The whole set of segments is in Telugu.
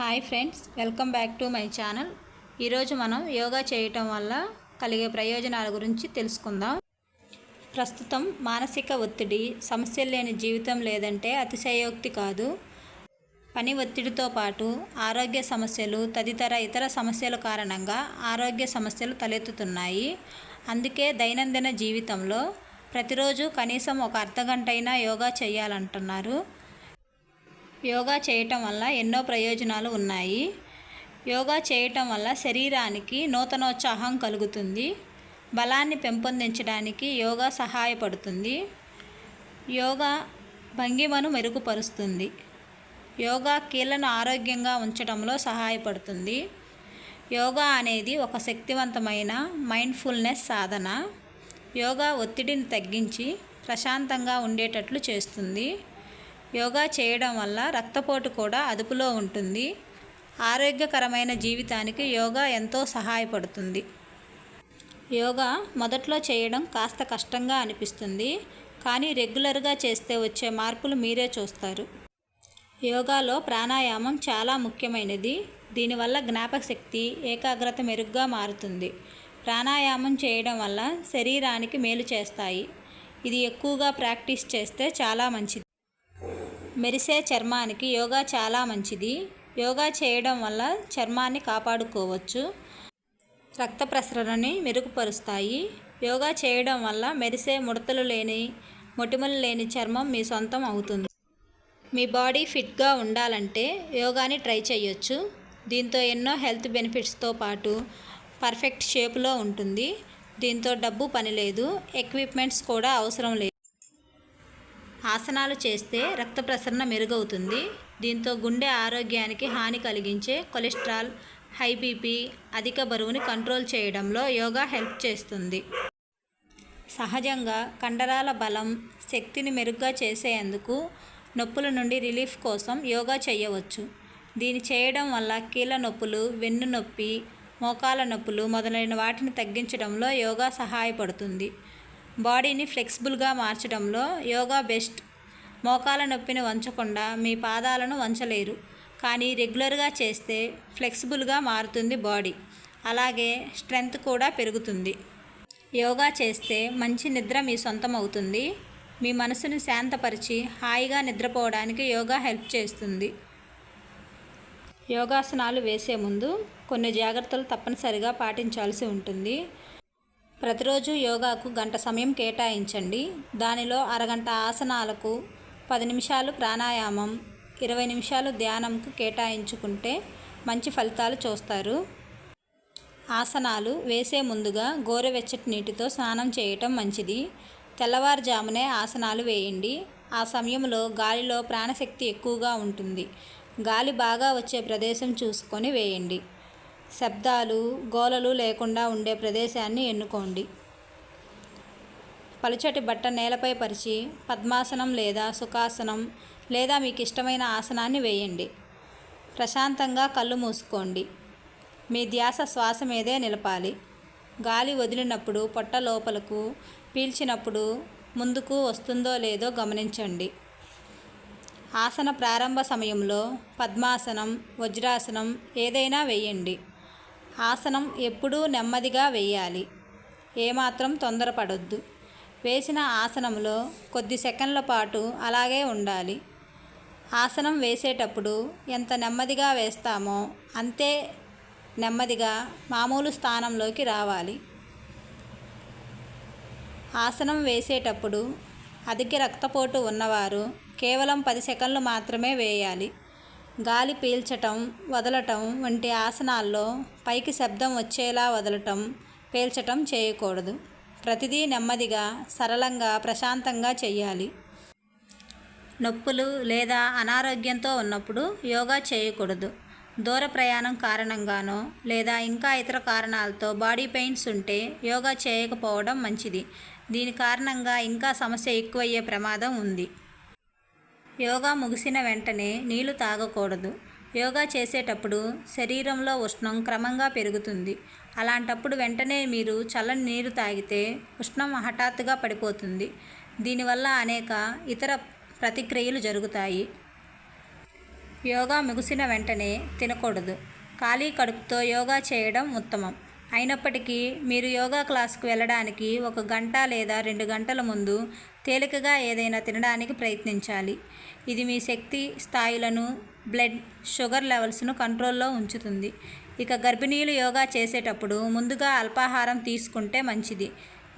Hi friends, welcome back to my channel. ఈరోజు మనం యోగా చేయటం వల్ల కలిగే ప్రయోజనాల గురించి తెలుసుకుందాం. ప్రస్తుతం మానసిక ఒత్తిడి, సమస్యలు లేని జీవితం లేదంటే అతిశయోక్తి కాదు. పని ఒత్తిడితో పాటు ఆరోగ్య సమస్యలు, తదితర ఇతర సమస్యల కారణంగా ఆరోగ్య సమస్యలు తలెత్తుతున్నాయి. అందుకే దైనందిన జీవితంలో ప్రతిరోజు కనీసం ఒక అర్ధగంటైనా యోగా చేయాలంటున్నారు. యోగా చేయటం వల్ల ఎన్నో ప్రయోజనాలు ఉన్నాయి. యోగా చేయటం వల్ల శరీరానికి నూతనోత్సాహం కలుగుతుంది. బలాన్ని పెంపొందించడానికి యోగా సహాయపడుతుంది. యోగా భంగిమను మెరుగుపరుస్తుంది. యోగా కీళ్లను ఆరోగ్యంగా ఉంచడంలో సహాయపడుతుంది. యోగా అనేది ఒక శక్తివంతమైన మైండ్ఫుల్నెస్ సాధన. యోగా ఒత్తిడిని తగ్గించి ప్రశాంతంగా ఉండేటట్లు చేస్తుంది. యోగా చేయడం వల్ల రక్తపోటు కూడా అదుపులో ఉంటుంది. ఆరోగ్యకరమైన జీవితానికి యోగా ఎంతో సహాయపడుతుంది. యోగా మొదట్లో చేయడం కాస్త కష్టంగా అనిపిస్తుంది, కానీ రెగ్యులర్గా చేస్తే వచ్చే మార్పులు మీరే చూస్తారు. యోగాలో ప్రాణాయామం చాలా ముఖ్యమైనది. దీనివల్ల జ్ఞాపకశక్తి, ఏకాగ్రత మెరుగ్గా మారుతుంది. ప్రాణాయామం చేయడం వల్ల శరీరానికి మేలు చేస్తాయి. ఇది ఎక్కువగా ప్రాక్టీస్ చేస్తే చాలా మంచిది. మెరిసే చర్మానికి యోగా చాలా మంచిది. యోగా చేయడం వల్ల చర్మాన్ని కాపాడుకోవచ్చు. రక్త ప్రసరణని మెరుగుపరుస్తాయి. యోగా చేయడం వల్ల మెరిసే ముడతలు లేని, మొటిమలు లేని చర్మం మీ సొంతం అవుతుంది. మీ బాడీ ఫిట్గా ఉండాలంటే యోగాని ట్రై చేయొచ్చు. దీంతో ఎన్నో హెల్త్ బెనిఫిట్స్తో పాటు పర్ఫెక్ట్ షేప్లో ఉంటుంది. దీంతో డబ్బు పని లేదు, ఎక్విప్మెంట్స్ కూడా అవసరం లేదు. ఆసనాలు చేస్తే రక్త ప్రసరణ మెరుగవుతుంది. దీంతో గుండె ఆరోగ్యానికి హాని కలిగించే కొలెస్ట్రాల్, హై బీపీ, అధిక బరువుని కంట్రోల్ చేయడంలో యోగా హెల్ప్ చేస్తుంది. సహజంగా కండరాల బలం, శక్తిని మెరుగ్గా చేసేందుకు నొప్పుల నుండి రిలీఫ్ కోసం యోగా చేయవచ్చు. దీన్ని చేయడం వల్ల కీళ్ళ నొప్పులు, వెన్ను నొప్పి, మోకాల నొప్పులు మొదలైన వాటిని తగ్గించడంలో యోగా సహాయపడుతుంది. బాడీని ఫ్లెక్సిబుల్గా మార్చడంలో యోగా బెస్ట్. మోకాల నొప్పిని వంచకుండా మీ పాదాలను వంచలేరు, కానీ రెగ్యులర్గా చేస్తే ఫ్లెక్సిబుల్గా మారుతుంది బాడీ. అలాగే స్ట్రెంగ్త్ కూడా పెరుగుతుంది. యోగా చేస్తే మంచి నిద్ర మీ సొంతం అవుతుంది. మీ మనసుని శాంతపరిచి హాయిగా నిద్రపోవడానికి యోగా హెల్ప్ చేస్తుంది. యోగాసనాలు వేసే ముందు కొన్ని జాగ్రత్తలు తప్పనిసరిగా పాటించాల్సి ఉంటుంది. ప్రతిరోజు యోగాకు గంట సమయం కేటాయించండి. దానిలో అరగంట ఆసనాలకు, 10 నిమిషాలు ప్రాణాయామం, 20 నిమిషాలు ధ్యానంకు కేటాయించుకుంటే మంచి ఫలితాలు చూస్తారు. ఆసనాలు వేసే ముందుగా గోరువెచ్చటి నీటితో స్నానం చేయటం మంచిది. తెల్లవారుజామునే ఆసనాలు వేయండి. ఆ సమయంలో గాలిలో ప్రాణశక్తి ఎక్కువగా ఉంటుంది. గాలి బాగా వచ్చే ప్రదేశం చూసుకొని వేయండి. శబ్దాలు, గోలలు లేకుండా ఉండే ప్రదేశాన్ని ఎన్నుకోండి. పలుచటి బట్ట నేలపై పరిచి పద్మాసనం లేదా సుఖాసనం లేదా మీకు ఇష్టమైన ఆసనాన్ని వేయండి. ప్రశాంతంగా కళ్ళు మూసుకోండి. మీ ధ్యాస శ్వాస మీదే నిలపాలి. గాలి వదిలినప్పుడు పొట్ట లోపలకు, పీల్చినప్పుడు ముందుకు వస్తుందో లేదో గమనించండి. ఆసన ప్రారంభ సమయంలో పద్మాసనం, వజ్రాసనం ఏదైనా వేయండి. ఆసనం ఎప్పుడూ నెమ్మదిగా వేయాలి. ఏమాత్రం తొందరపడొద్దు. వేసిన ఆసనంలో కొద్ది సెకన్ల పాటు అలాగే ఉండాలి. ఆసనం వేసేటప్పుడు ఎంత నెమ్మదిగా వేస్తామో అంతే నెమ్మదిగా మామూలు స్థానంలోకి రావాలి. ఆసనం వేసేటప్పుడు అధిక రక్తపోటు ఉన్నవారు కేవలం 10 సెకన్లు మాత్రమే వేయాలి. గాలి పీల్చటం, వదలటం వంటి ఆసనాల్లో పైకి శబ్దం వచ్చేలా వదలటం, పీల్చటం చేయకూడదు. ప్రతిదీ నెమ్మదిగా, సరళంగా, ప్రశాంతంగా చేయాలి. నొప్పులు లేదా అనారోగ్యంతో ఉన్నప్పుడు యోగా చేయకూడదు. దూర ప్రయాణం కారణంగానో లేదా ఇంకా ఇతర కారణాలతో బాడీ పెయిన్స్ ఉంటే యోగా చేయకపోవడం మంచిది. దీని కారణంగా ఇంకా సమస్య ఎక్కువయ్యే ప్రమాదం ఉంది. యోగా ముగిసిన వెంటనే నీళ్లు తాగకూడదు. యోగా చేసేటప్పుడు శరీరంలో ఉష్ణం క్రమంగా పెరుగుతుంది. అలాంటప్పుడు వెంటనే మీరు చల్లని నీరు తాగితే ఉష్ణం హఠాత్తుగా పడిపోతుంది. దీనివల్ల అనేక ఇతర ప్రతిక్రియలు జరుగుతాయి. యోగా ముగిసిన వెంటనే తినకూడదు. ఖాళీ కడుపుతో యోగా చేయడం ఉత్తమం. అయినప్పటికీ మీరు యోగా క్లాసుకు వెళ్ళడానికి 1 గంట లేదా 2 గంటల ముందు తేలికగా ఏదైనా తినడానికి ప్రయత్నించాలి. ఇది మీ శక్తి స్థాయిలను, బ్లడ్ షుగర్ లెవెల్స్ను కంట్రోల్లో ఉంచుతుంది. ఇక గర్భిణీలు యోగా చేసేటప్పుడు ముందుగా అల్పాహారం తీసుకుంటే మంచిది.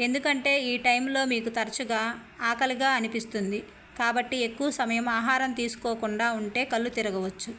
ఎందుకంటే ఈ టైంలో మీకు తరచుగా ఆకలిగా అనిపిస్తుంది. కాబట్టి ఎక్కువ సమయం ఆహారం తీసుకోకుండా ఉంటే కళ్ళు తిరగవచ్చు.